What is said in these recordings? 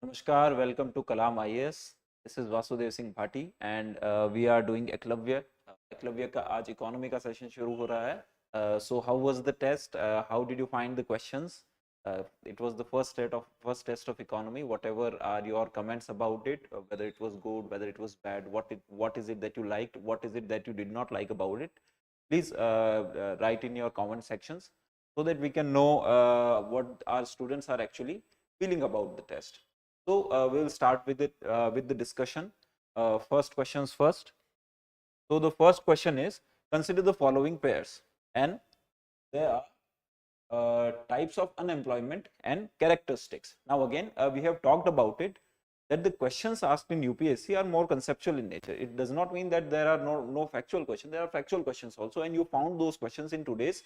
Namaskar, welcome to Kalam IAS. This is Vasudev Singh Bhati and we are doing Eklavya. Eklavya का आज economy का session शुरू हो रहा है. So how was the test? How did you find the questions? It was the first test of economy. Whatever are your comments about it, whether it was good, whether it was bad, what is it that you liked, what is it that you did not like about it? Please write in your comment sections so that we can know what our students are actually feeling about the test. So we will start with it with the discussion. First questions first. So the first question is, consider the following pairs, and there are types of unemployment and characteristics. Now again, we have talked about it that the questions asked in UPSC are more conceptual in nature. It does not mean that there are no factual questions. There are factual questions also, and you found those questions in today's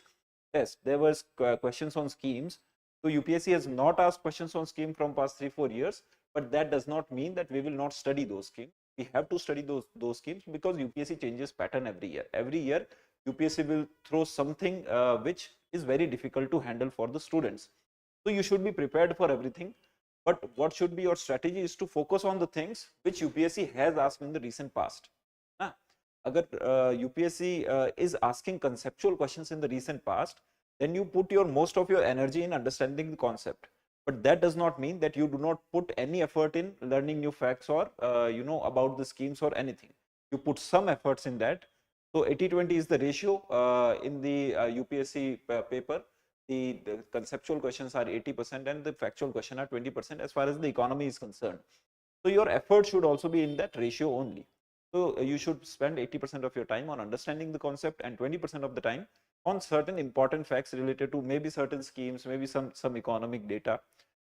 test. There was questions on schemes. So UPSC has not asked questions on scheme from past 3-4 years, but that does not mean that we will not study those schemes. We have to study those schemes because UPSC changes pattern every year. Every year UPSC will throw something which is very difficult to handle for the students. So you should be prepared for everything, but what should be your strategy is to focus on the things which UPSC has asked in the recent past. Agar UPSC is asking conceptual questions in the recent past, then you put most of your energy in understanding the concept. But that does not mean that you do not put any effort in learning new facts or about the schemes or anything. You put some efforts in that. So 80-20 is the ratio in the UPSC paper. The conceptual questions are 80% and the factual question are 20% as far as the economy is concerned. So your effort should also be in that ratio only. So you should spend 80% of your time on understanding the concept and 20% of the time on certain important facts related to maybe certain schemes, maybe some economic data.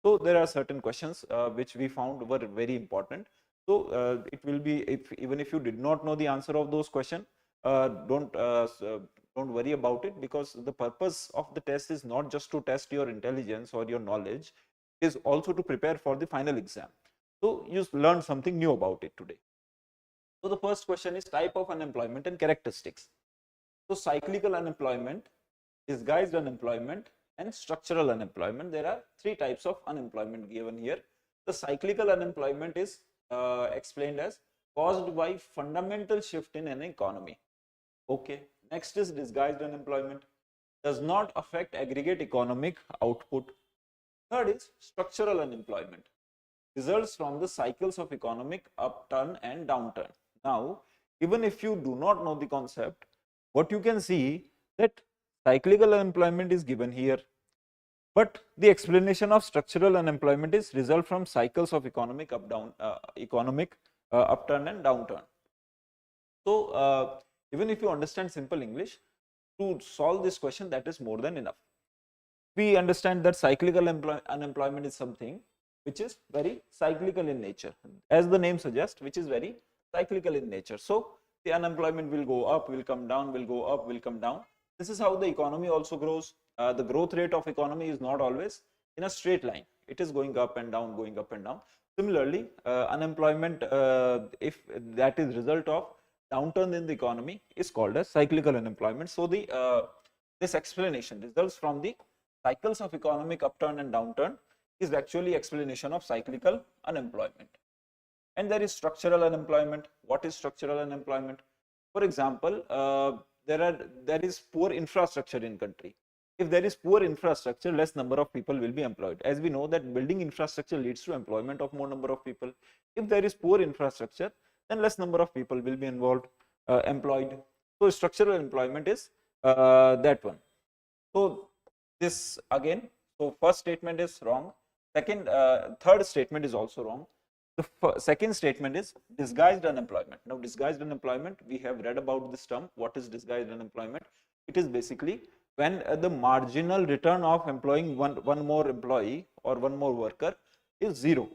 So there are certain questions which we found were very important. So it will be, even if you did not know the answer of those questions, don't worry about it, because the purpose of the test is not just to test your intelligence or your knowledge, it is also to prepare for the final exam. So you learn something new about it today. So the first question is type of unemployment and characteristics. So cyclical unemployment, disguised unemployment, and structural unemployment. There are three types of unemployment given here. The cyclical unemployment is explained as caused by fundamental shift in an economy. Okay. Next is disguised unemployment, does not affect aggregate economic output. Third is structural unemployment, results from the cycles of economic upturn and downturn. Now, even if you do not know the concept, what you can see that cyclical unemployment is given here, but the explanation of structural unemployment is result from cycles of economic upturn and downturn. So even if you understand simple English, to solve this question, that is more than enough. We understand that cyclical unemployment is something which is very cyclical in nature, as the name suggests, which is very cyclical in nature. So the unemployment will go up, will come down, will go up, will come down. This is how the economy also grows. The growth rate of economy is not always in a straight line. It is going up and down, going up and down. Similarly, unemployment, if that is result of downturn in the economy, is called as cyclical unemployment. So the this explanation results from the cycles of economic upturn and downturn is actually explanation of cyclical unemployment. And there is structural unemployment. What is structural unemployment? For example, there is poor infrastructure in country. If there is poor infrastructure, less number of people will be employed. As we know that building infrastructure leads to employment of more number of people. If there is poor infrastructure, then less number of people will be employed. So structural employment is that one. So this again, so first statement is wrong. Third statement is also wrong. The second statement is disguised unemployment. Now, disguised unemployment, we have read about this term. What is disguised unemployment? It is basically when the marginal return of employing one more employee or one more worker is zero.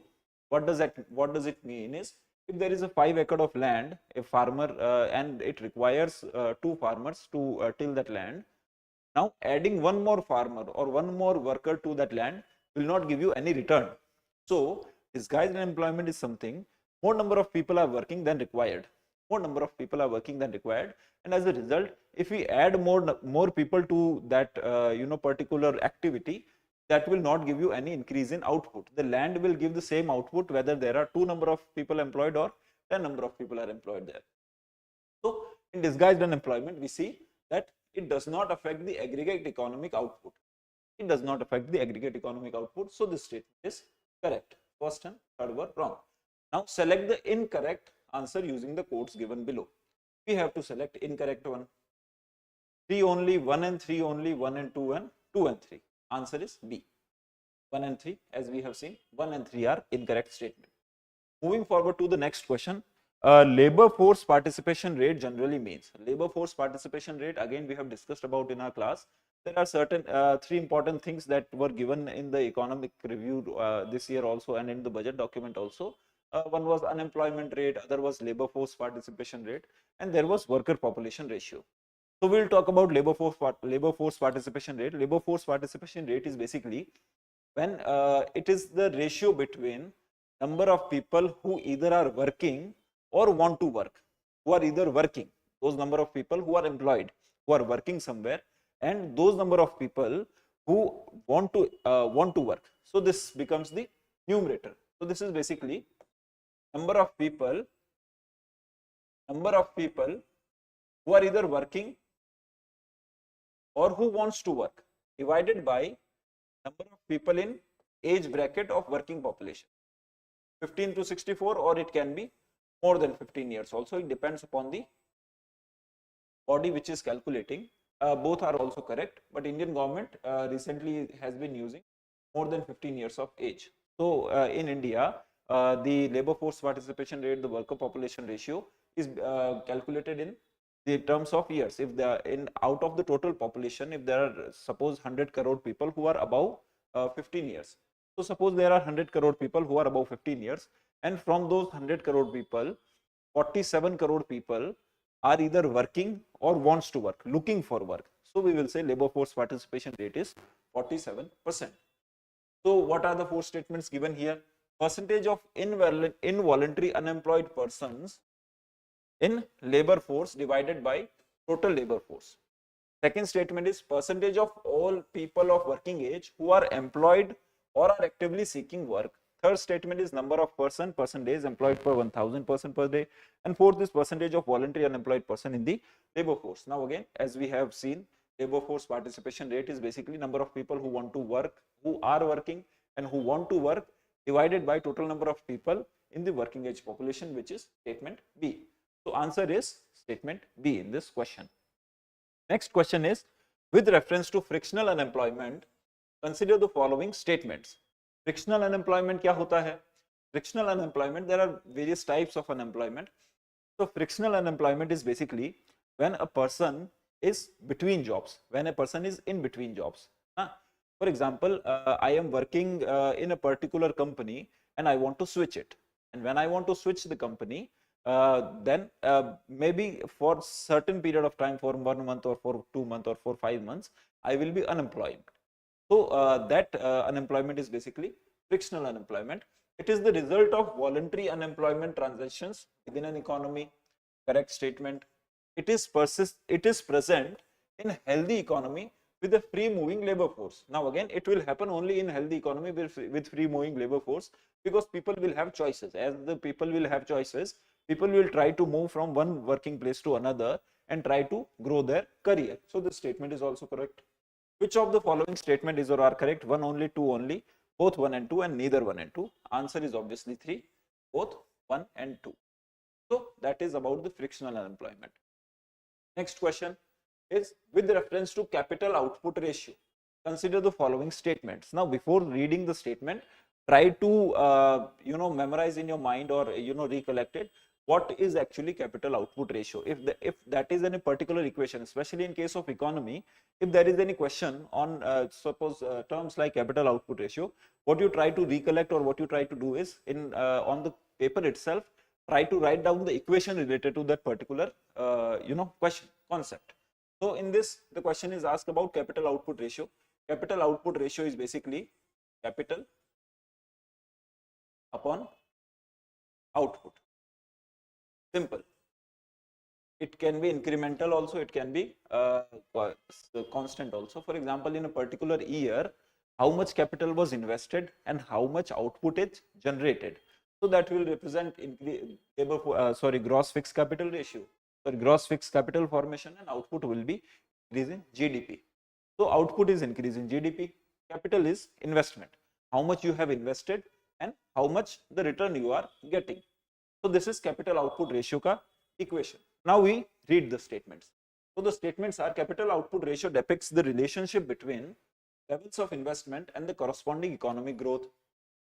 What does it mean is, if there is a 5 acre of land, a farmer and it requires 2 farmers to till that land. Now adding one more farmer or one more worker to that land will not give you any return. So disguised unemployment is something, more number of people are working than required. More number of people are working than required, and as a result, if we add more people to that particular activity, that will not give you any increase in output. The land will give the same output whether there are 2 number of people employed or 10 number of people are employed there. So in disguised unemployment, we see that it does not affect the aggregate economic output. It does not affect the aggregate economic output. So this statement is correct. First and third were wrong. Now select the incorrect answer using the codes given below. We have to select incorrect one. 3 only, 1 and 3 only, 1 and 2 and 2 and 3. Answer is B. 1 and 3, as we have seen, 1 and 3 are incorrect statement. Moving forward to the next question. Labor force participation rate generally means. Labor force participation rate, again we have discussed about in our class. There are certain 3 important things that were given in the economic review this year also and in the budget document also. One was unemployment rate, other was labor force participation rate, and there was worker population ratio. So we'll talk about labor force participation rate. Labor force participation rate is basically when it is the ratio between number of people who either are working or want to work, who are either working, those number of people who are employed, who are working somewhere, and those number of people who want to work. So this becomes the numerator. So this is basically number of people who are either working or who wants to work divided by number of people in age bracket of working population, 15 to 64, or it can be more than 15 years also. It depends upon the body which is calculating. Both are also correct, but Indian government recently has been using more than 15 years of age. So in India, the labor force participation rate, the worker population ratio is calculated in the terms of years. If out of the total population, if there are suppose 100 crore people who are above 15 years. So suppose there are 100 crore people who are above 15 years, and from those 100 crore people, 47 crore people are either working or wants to work, looking for work. So we will say labor force participation rate is 47%. So what are the 4 statements given here? Percentage of involuntary unemployed persons in labor force divided by total labor force. Second statement is percentage of all people of working age who are employed or are actively seeking work. Third statement is number of person days employed per 1000 person per day. And fourth is percentage of voluntary unemployed person in the labor force. Now again, as we have seen, labor force participation rate is basically number of people who want to work, who are working and who want to work divided by total number of people in the working age population, which is statement B. So answer is statement B in this question. Next question is, with reference to frictional unemployment, consider the following statements. Frictional unemployment क्या होता है? Frictional unemployment, there are various types of unemployment. So frictional unemployment is basically when a person is between jobs, when a person is in between jobs. For example, I am working in a particular company and I want to switch it. And when I want to switch the company, then maybe for certain period of time, for 1 month or for 2 months or for 5 months, I will be unemployed. So that unemployment is basically frictional unemployment. It is the result of voluntary unemployment transactions within an economy. Correct statement. It is present in healthy economy with a free moving labor force. Now again, it will happen only in healthy economy with free moving labor force, because people will have choices. As the people will have choices, people will try to move from one working place to another and try to grow their career. So this statement is also correct. Which of the following statement is or are correct? 1 only, 2 only, both 1 and 2, and neither 1 and 2. Answer is obviously 3, both 1 and 2. So that is about the frictional unemployment. Next question is, with reference to capital output ratio, consider the following statements. Now before reading the statement, try to memorize in your mind or recollect it. What is actually capital output ratio? If that is any particular equation, especially in case of economy, if there is any question on suppose terms like capital output ratio, what you try to recollect or what you try to do is on the paper itself, try to write down the equation related to that particular question concept. So in this, the question is asked about capital output ratio. Capital output ratio is basically capital upon output. Simple. It can be incremental also, it can be constant also. For example, in a particular year, how much capital was invested and how much output is generated. So that will represent gross fixed capital ratio. So gross fixed capital formation, and output will be increase in GDP. So output is increase in GDP, capital is investment, how much you have invested and how much the return you are getting. So this is capital output ratio ka equation. Now we read the statements. So the statements are: capital output ratio depicts the relationship between levels of investment and the corresponding economic growth.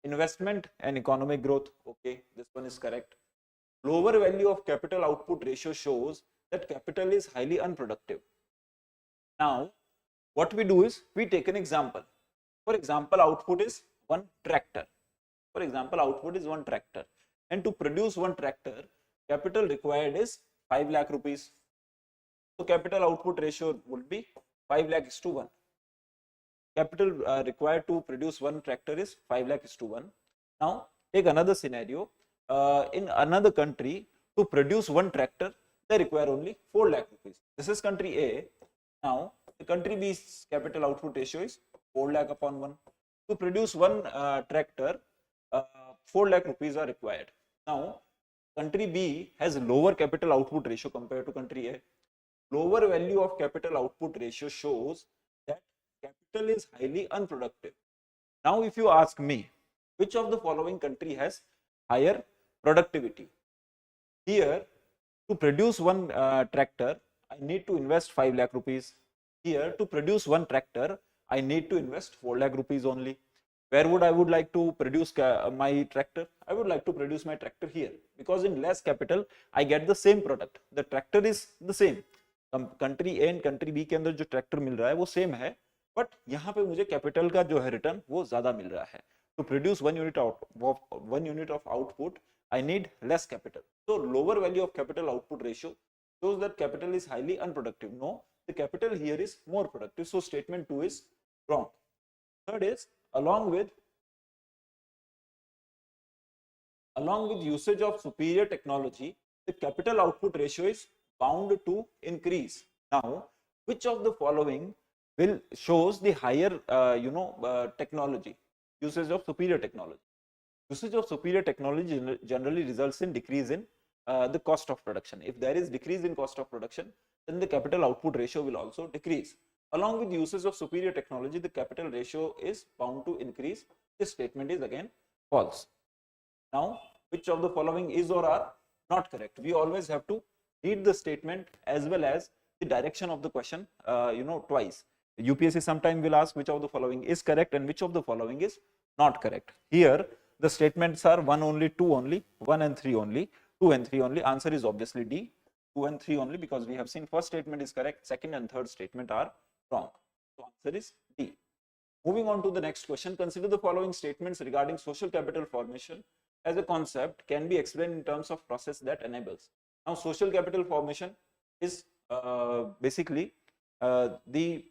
Investment and economic growth, okay, this one is correct. Lower value of capital output ratio shows that capital is highly unproductive. Now what we do is we take an example. For example, output is one tractor. For example, output is one tractor, and to produce one tractor, capital required is 5 lakh rupees. So capital output ratio would be 5 lakh is to 1. Capital required to produce one tractor is 5 lakh is to 1. Now take another scenario. In another country, to produce one tractor, they require only 4 lakh rupees. This is country A. Now the country B's capital output ratio is 4 lakh upon 1. To produce one tractor, 4 lakh rupees are required. Now country B has lower capital output ratio compared to country A. Lower value of capital output ratio shows that capital is highly unproductive. Now if you ask me, which of the following country has higher productivity? Here, to produce one tractor, I need to invest 5 lakh rupees. Here, to produce one tractor, I need to invest 4 lakh rupees only. Where would I would like to produce my tractor? I would like to produce my tractor here, because in less capital I get the same product. The tractor is the same. Country A and country B के अंदर जो tractor मिल रहा है वो same है, but यहाँ पे मुझे कैपिटल का जो है रिटर्न वो ज्यादा मिल रहा है. To produce one unit of output, I need less capital. So lower value of capital output ratio shows that capital is highly unproductive. No, the capital here is more productive. So statement 2 is wrong. Third is, along with usage of superior technology, the capital output ratio is bound to increase. Now, which of the following will shows the higher technology, usage of superior technology? Usage of superior technology generally results in decrease in the cost of production. If there is decrease in cost of production, then the capital output ratio will also decrease. Along with usage of superior technology, the capital ratio is bound to increase. This statement is again false. Now, which of the following is or are not correct? We always have to read the statement as well as the direction of the question twice. UPSC sometime will ask which of the following is correct and which of the following is not correct. Here the statements are 1 only, 2 only, 1 and 3 only, 2 and 3 only. Answer is obviously D, 2 and 3 only, because we have seen first statement is correct, second and third statement are wrong. So answer is D. Moving on to the next question. Consider the following statements regarding social capital formation as a concept can be explained in terms of process that enables. Now social capital formation is basically the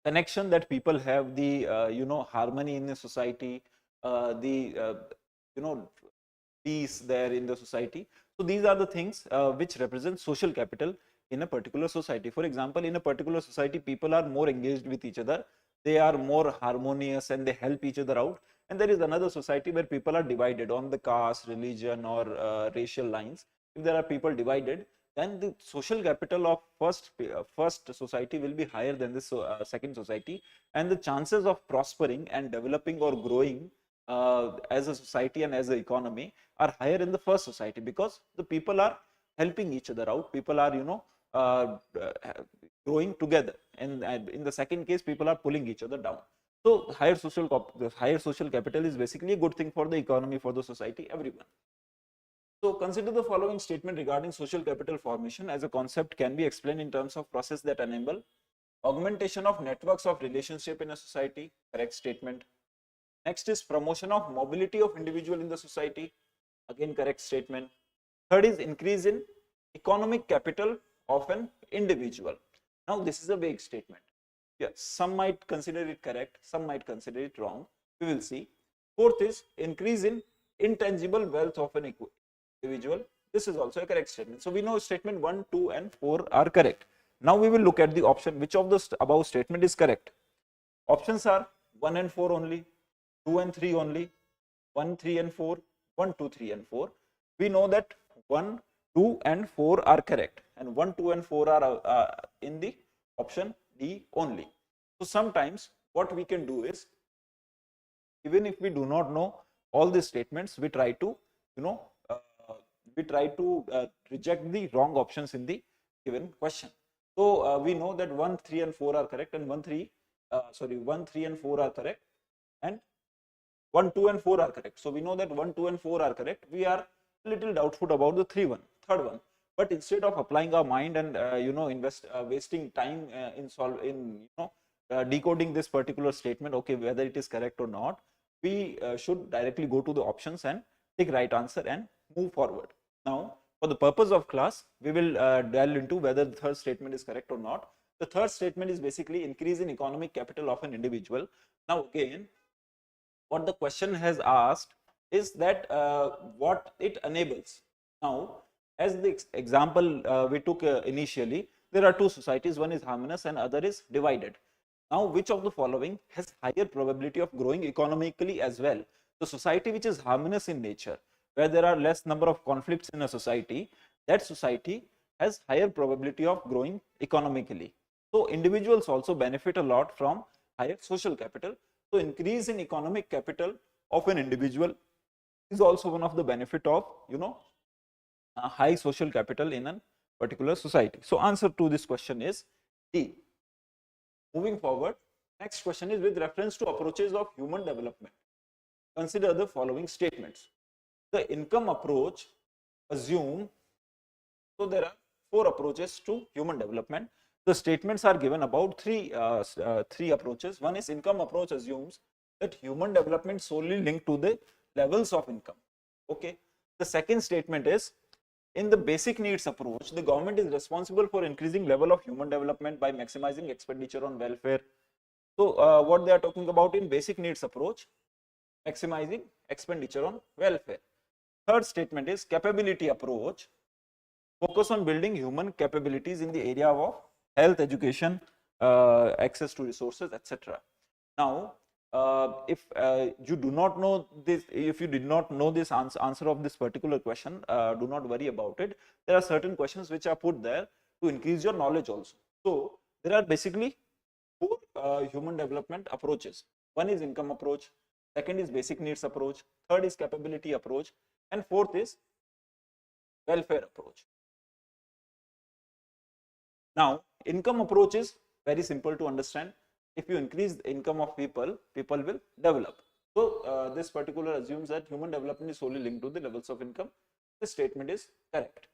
connection that people have, the harmony in the society, peace there in the society. So these are the things which represent social capital in a particular society. For example, in a particular society, people are more engaged with each other, they are more harmonious and they help each other out. And there is another society where people are divided on the caste, religion or racial lines. If there are people divided, then the social capital of first society will be higher than the second society, and the chances of prospering and developing or growing as a society and as an economy are higher in the first society, because the people are helping each other out, people are growing together, and in the second case people are pulling each other down. So higher social capital is basically a good thing for the economy, for the society, everyone. So consider the following statement regarding social capital formation as a concept can be explained in terms of process that enable augmentation of networks of relationship in a society. Correct statement. Next is promotion of mobility of individual in the society. Again correct statement. Third is increase in economic capital of an individual. Now this is a vague statement. Yes, some might consider it correct, some might consider it wrong. We will see. Fourth is increase in intangible wealth of an individual. This is also a correct statement. So we know statement 1, 2 and 4 are correct. Now we will look at the option which of the above statement is correct. Options are 1 and 4 only, 2 and 3 only, 1, 3 and 4, 1, 2, 3 and 4. We know that 1, 2 and 4 are correct, and 1, 2 and 4 are in the option D only. So sometimes what we can do is, even if we do not know all these statements, we try to, reject the wrong options in the given question. So we know that 1, 3 and 4 are correct, and 1, 3 and 4 are correct, and 1, 2 and 4 are correct. So we know that 1, 2 and 4 are correct. We are a little doubtful about the third one. But instead of applying our mind and wasting time in decoding this particular statement, okay, whether it is correct or not, we should directly go to the options and take right answer and move forward. Now, for the purpose of class, we will delve into whether the third statement is correct or not. The third statement is basically increase in economic capital of an individual. Now again, what the question has asked is that what it enables. Now, as the example we took initially, there are two societies, one is harmonious and other is divided. Now, which of the following has higher probability of growing economically as well? The society which is harmonious in nature, where there are less number of conflicts in a society, that society has higher probability of growing economically. So individuals also benefit a lot from higher social capital. So increase in economic capital of an individual is also one of the benefit of a high social capital in a particular society. So answer to this question is D. Moving forward, next question is with reference to approaches of human development. Consider the following statements. The income approach assume, so there are 4 approaches to human development. The statements are given about three approaches. One is income approach assumes that human development solely linked to the levels of income. Okay. The second statement is, in the basic needs approach, the government is responsible for increasing level of human development by maximizing expenditure on welfare. So what they are talking about in basic needs approach, maximizing expenditure on welfare. Third statement is capability approach, focus on building human capabilities in the area of health, education, access to resources, etc. Now, if you do not know this, if you did not know this answer of this particular question, do not worry about it. There are certain questions which are put there to increase your knowledge also. So there are basically 4 human development approaches. One is income approach, second is basic needs approach, third is capability approach, and fourth is welfare approach. Now, income approach is very simple to understand. If you increase the income of people, people will develop. So this particular assumes that human development is solely linked to the levels of income. This statement is correct.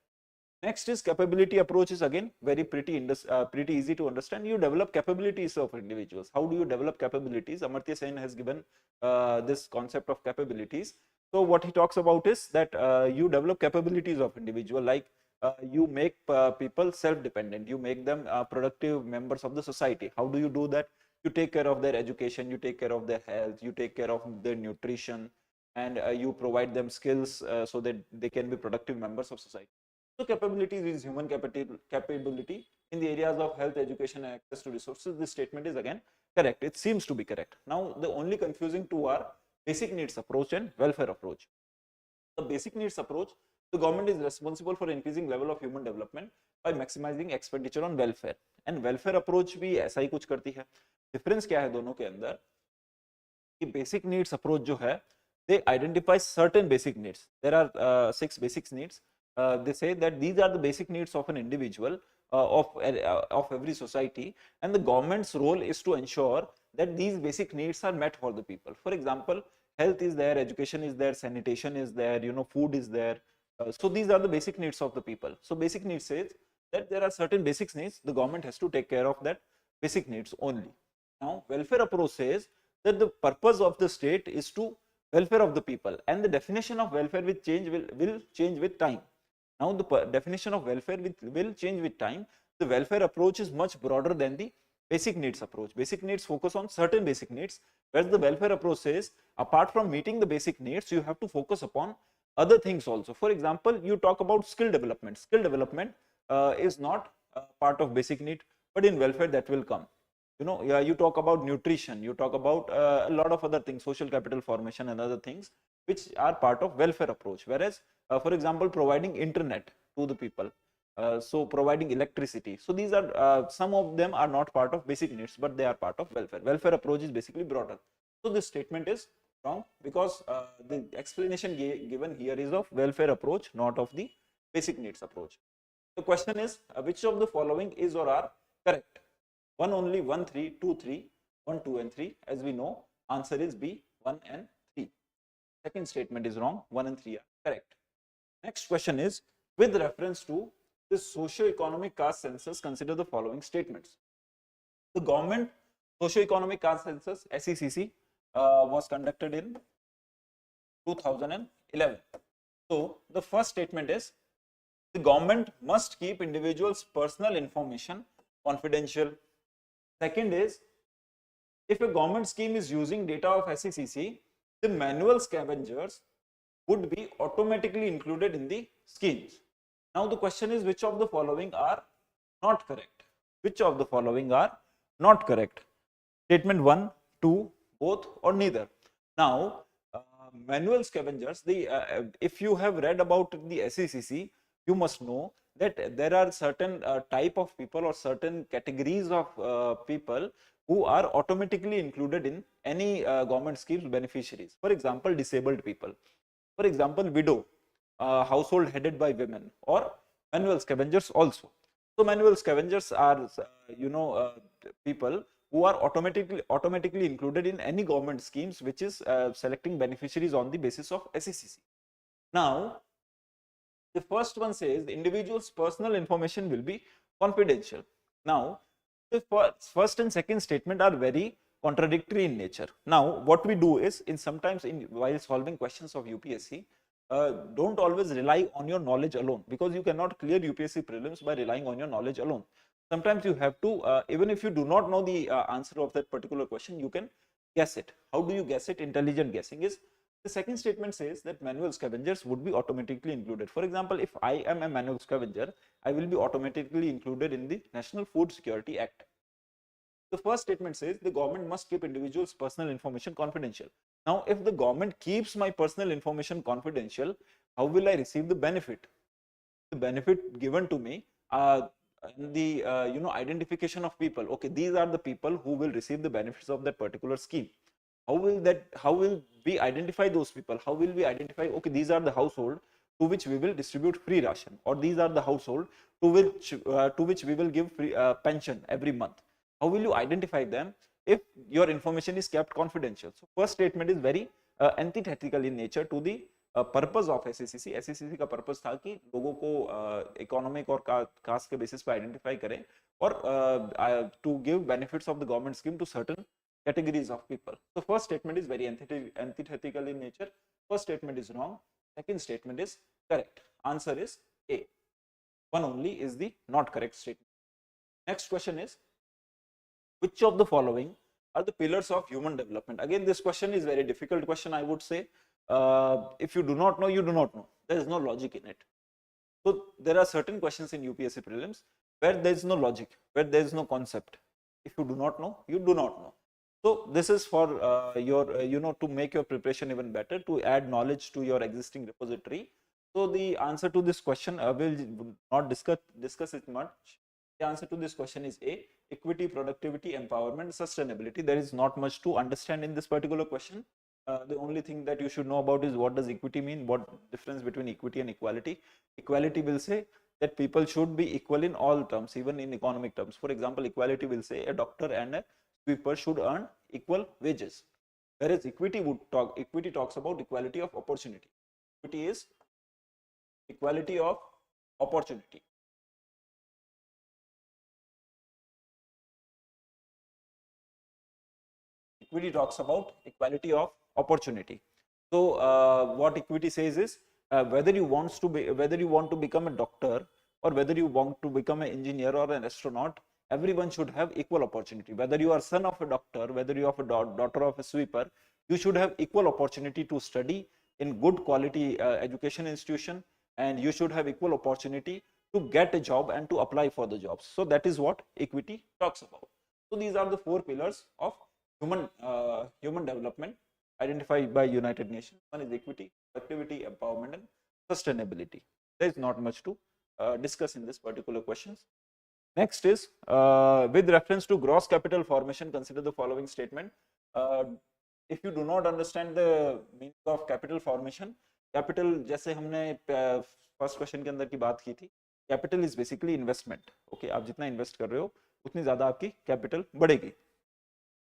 Next is capability approach is again very pretty easy to understand. You develop capabilities of individuals. How do you develop capabilities? Amartya Sen has given this concept of capabilities. So what he talks about is that you develop capabilities of individual, like you make people self-dependent, you make them productive members of the society. How do you do that? You take care of their education, you take care of their health, you take care of their nutrition, and you provide them skills so that they can be productive members of society. So capabilities is human capability in the areas of health, education, and access to resources. This statement is again correct. It seems to be correct. Now the only confusing two are basic needs approach and welfare approach. The basic needs approach, the government is responsible for increasing level of human development by maximizing expenditure on welfare, and welfare approach भी ऐसा ही कुछ करती है. Difference क्या है दोनों के अंदर कि basic needs approach जो है, they identify certain basic needs. There are 6 basic needs. They say that these are the basic needs of an individual, of every society, and the government's role is to ensure that these basic needs are met for the people. For example, health is there, education is there, sanitation is there, food is there. So these are the basic needs of the people. So basic needs says that there are certain basic needs, the government has to take care of that basic needs only. Now welfare approach says that the purpose of the state is to welfare of the people, and the definition of welfare will change with time. Now the definition of welfare will change with time. The welfare approach is much broader than the basic needs approach. Basic needs focus on certain basic needs, whereas the welfare approach says apart from meeting the basic needs, you have to focus upon other things also. For example, you talk about skill development. Skill development is not part of basic need, but in welfare that will come. Yeah, you talk about nutrition, you talk about a lot of other things, social capital formation and other things, which are part of welfare approach. Whereas, for example, providing internet to the people, so providing electricity. So these are some of them are not part of basic needs, but they are part of welfare. Welfare approach is basically broader. So this statement is wrong because the explanation given here is of welfare approach, not of the basic needs approach. The question is which of the following is or are correct? 1 only, 1 3, 2 3, 1 2 and 3. As we know, answer is B, 1 and 3. Second statement is wrong, 1 and 3 are correct. Next question is, with reference to the socio-economic caste census, consider the following statements. The government socio-economic caste census SECC was conducted in 2011. So the first statement is, the government must keep individuals' personal information confidential. Second is, if a government scheme is using data of SECC, the manual scavengers would be automatically included in the schemes. Now the question is, which of the following are not correct? Which of the following are not correct? Statement 1, 2, both or neither. Now, manual scavengers, if you have read about the SECC, you must know that there are certain type of people or certain categories of people who are automatically included in any government schemes beneficiaries. For example, disabled people. For example, widow, household headed by women, or manual scavengers also. So manual scavengers are people who are automatically included in any government schemes which is selecting beneficiaries on the basis of SECC. Now, the first one says the individual's personal information will be confidential. Now, the first and second statement are very contradictory in nature. Now, what we do is, sometimes while solving questions of UPSC, don't always rely on your knowledge alone, because you cannot clear UPSC prelims by relying on your knowledge alone. Sometimes you have to, even if you do not know the answer of that particular question, you can guess it. How do you guess it? Intelligent guessing is, the second statement says that manual scavengers would be automatically included. For example, if I am a manual scavenger, I will be automatically included in the National Food Security Act. The first statement says the government must keep individuals' personal information confidential. Now, if the government keeps my personal information confidential, how will I receive the benefit? The benefit given to me, the identification of people. Okay, these are the people who will receive the benefits of that particular scheme. How will we identify those people? How will we identify, okay, these are the household to which we will distribute free ration, or these are the household to which we will give free pension every month? How will you identify them if your information is kept confidential? So first statement is very antithetical in nature to the purpose of SSCC. SSCC का purpose था कि लोगों को economic और cast के basis पे identify करें और to give benefits of the government scheme to certain categories of people. So first statement is very antithetical in nature. First statement is wrong. Second statement is correct. Answer is A. One only is the not correct statement. Next question is, which of the following are the pillars of human development? Again, this question is very difficult question, I would say. If you do not know, you do not know. There is no logic in it. So there are certain questions in UPSC prelims where there is no logic, where there is no concept. If you do not know, you do not know. So this is for your to make your preparation even better, to add knowledge to your existing repository. So the answer to this question, will not discuss it much. The answer to this question is A. Equity, productivity, empowerment, sustainability. There is not much to understand in this particular question. The only thing that you should know about is what does equity mean, what difference between equity and equality. Equality will say that people should be equal in all terms, even in economic terms. For example, equality will say a doctor and a sweeper should earn equal wages. Whereas equity talks about equality of opportunity. Equity is equality of opportunity. Equity talks about equality of opportunity. So what equity says is, whether you want to become a doctor or whether you want to become an engineer or an astronaut, everyone should have equal opportunity. Whether you are son of a doctor, whether you are a daughter of a sweeper, you should have equal opportunity to study in good quality education institution, and you should have equal opportunity to get a job and to apply for the jobs. So that is what equity talks about. So these are the 4 pillars of human development identified by United Nations. One is equity, productivity, empowerment, and sustainability. There is not much to discuss in this particular questions. Next is with reference to gross capital formation, consider the following statement. If you do not understand the meaning of capital formation, capital जैसे हमने first question के अंदर की बात की थी, capital is basically investment. Okay, आप जितना इन्वेस्ट कर रहे हो उतनी ज्यादा आपकी कैपिटल बढ़ेगी.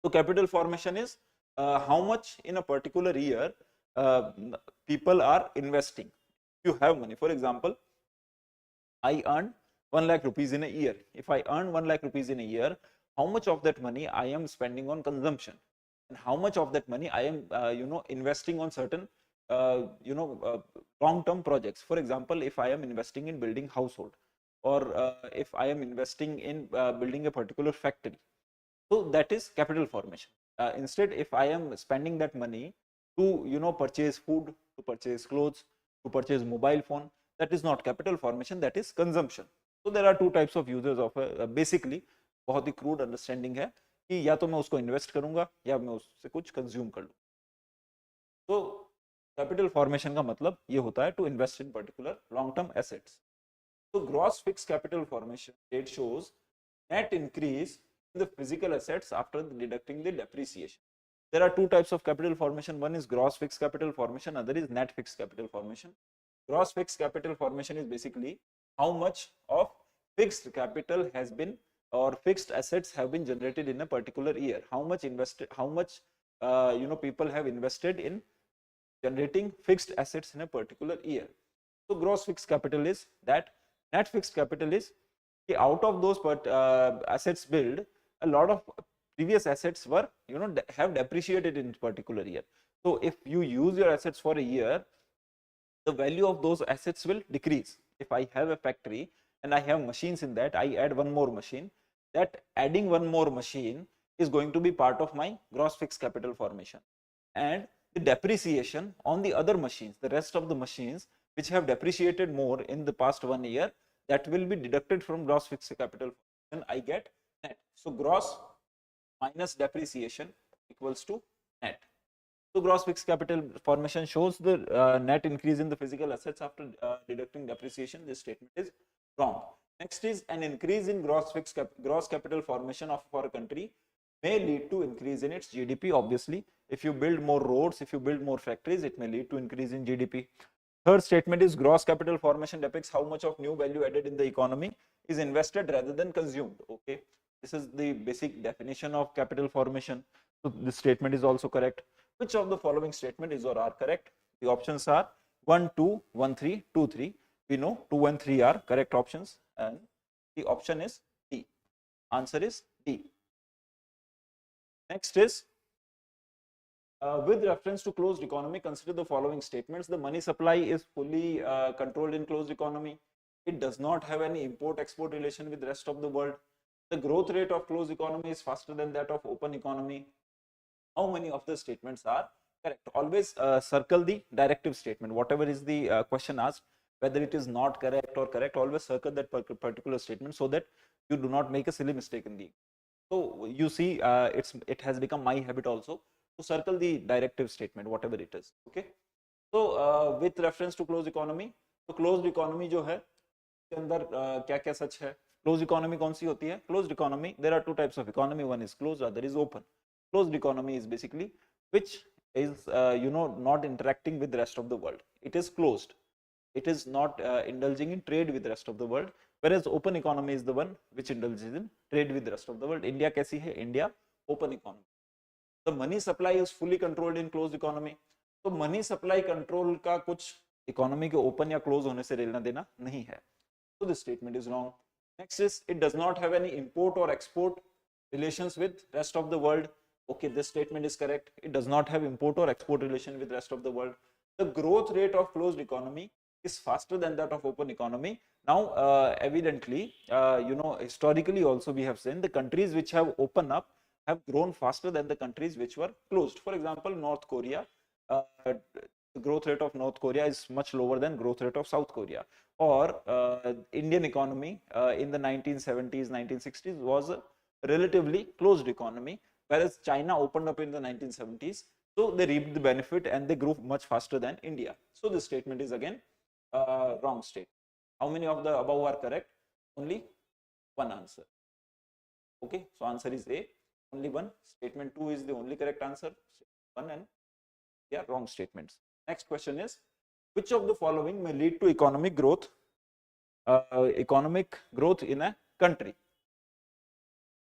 तो capital formation is how much in a particular year people are investing. You have money, for example, I earn 1 lakh rupees in a year. If I earn 1 lakh rupees in a year, how much of that money I am spending on consumption, and how much of that money I am investing on certain long term projects. For example, if I am investing in building household, or if I am investing in building a particular factory, so that is capital formation. Instead, if I am spending that money to purchase food, to purchase clothes, to purchase mobile phone, that is not capital formation, that is consumption. So there are 2 types of users of basically बहुत ही crude understanding है कि या तो मैं उसको invest करूंगा या मैं उससे कुछ consume कर लूँ. तो capital formation का मतलब ये होता है to invest in particular long term assets. So gross fixed capital formation rate shows net increase in the physical assets after deducting the depreciation. There are 2 types of capital formation. One is gross fixed capital formation, other is net fixed capital formation. Gross fixed capital formation is basically how much of fixed capital has been or fixed assets have been generated in a particular year. How much people have invested in generating fixed assets in a particular year. So gross fixed capital is that. Net fixed capital is out of those assets built, a lot of previous assets were have depreciated in particular year. So if you use your assets for a year, the value of those assets will decrease. If I have a factory and I have machines in that, I add one more machine, that adding one more machine is going to be part of my gross fixed capital formation, and the depreciation on the other machines, the rest of the machines which have depreciated more in the past 1 year, that will be deducted from gross fixed capital formation. I get net. So gross minus depreciation equals to net. So gross fixed capital formation shows the net increase in the physical assets after deducting depreciation. This statement is wrong. Next is an increase in gross capital formation for a country may lead to increase in its GDP. Obviously, if you build more roads, if you build more factories, it may lead to increase in GDP. Third statement is gross capital formation depicts how much of new value added in the economy is invested rather than consumed. Okay, this is the basic definition of capital formation. So this statement is also correct. Which of the following statement is or are correct? The options are 1, 2, 1, 3, 2, 3. We know 2 and 3 are correct options, and the option is D. Answer is D. Next is with reference to closed economy, consider the following statements. The money supply is fully controlled in closed economy. It does not have any import-export relation with the rest of the world. The growth rate of closed economy is faster than that of open economy. How many of the statements are correct? Always circle the directive statement. Whatever is the question asked, whether it is not correct or correct, always circle that particular statement so that you do not make a silly mistake in the. So you see, it has become my habit also to circle the directive statement, whatever it is. Okay. So with reference to closed economy, तो closed economy जो है के अंदर क्या क्या सच है? Closed economy कौन सी होती है? Closed economy, there are 2 types of economy. One is closed, other is open. Closed economy is basically which is not interacting with the rest of the world. It is closed. It is not indulging in trade with the rest of the world. Whereas open economy is the one which indulges in trade with the rest of the world. India कैसी है? India open economy. The money supply is fully controlled in closed economy. तो money supply control का कुछ economy के open या close होने से लेना देना नहीं है. So this statement is wrong. Next is it does not have any import or export relations with rest of the world. Okay, this statement is correct. It does not have import or export relation with rest of the world. The growth rate of closed economy is faster than that of open economy. Now, evidently, historically also we have seen the countries which have opened up have grown faster than the countries which were closed. For example, North Korea, the growth rate of North Korea is much lower than growth rate of South Korea. Or Indian economy in the 1970s, 1960s was relatively closed economy, whereas China opened up in the 1970s. So they reaped the benefit and they grew much faster than India. So this statement is again wrong statement. How many of the above are correct? Only one answer. Okay, so answer is A, only one. Statement 2 is the only correct answer. 1 and yeah, wrong statements. Next question is, which of the following may lead to economic growth in a country?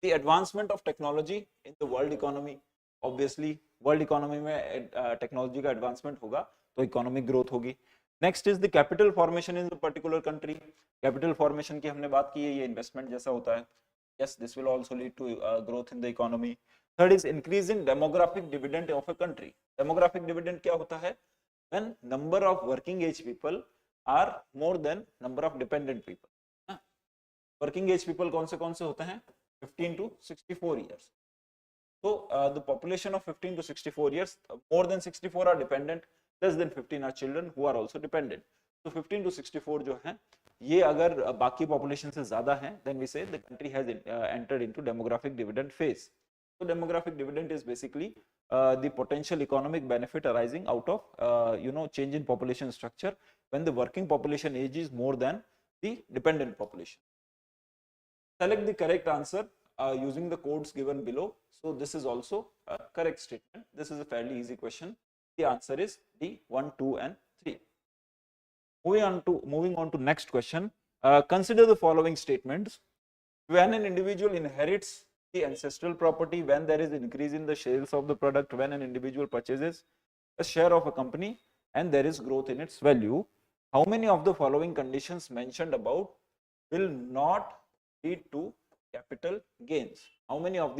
The advancement of technology in the world economy. Obviously world economy में technology का advancement होगा तो economic growth होगी. Next is the capital formation in the particular country. Capital formation की हमने बात की है, ये investment जैसा होता है. Yes, this will also lead to growth in the economy. Third is increase in demographic dividend of a country. Demographic dividend क्या होता है? When number of working age people are more than number of dependent people. Working age people कौन से होते हैं? 15 to 64 years. So the population of 15 to 64 years, more than 64 are dependent, less than 15 are children who are also dependent. So 15 to 64 जो है, ये अगर बाकी population से ज़्यादा है, then we say the country has entered into demographic dividend phase. So demographic dividend is basically the potential economic benefit arising out of change in population structure when the working population age is more than the dependent population. Select the correct answer using the codes given below. So this is also a correct statement. This is a fairly easy question. The answer is D, 1, 2 and 3. Moving on to next question. Consider the following statements. When an individual inherits the ancestral property, when there is increase in the sales of the product, when an individual purchases a share of a company and there is growth in its value, how many of the following conditions mentioned above will not lead to capital gains? How many of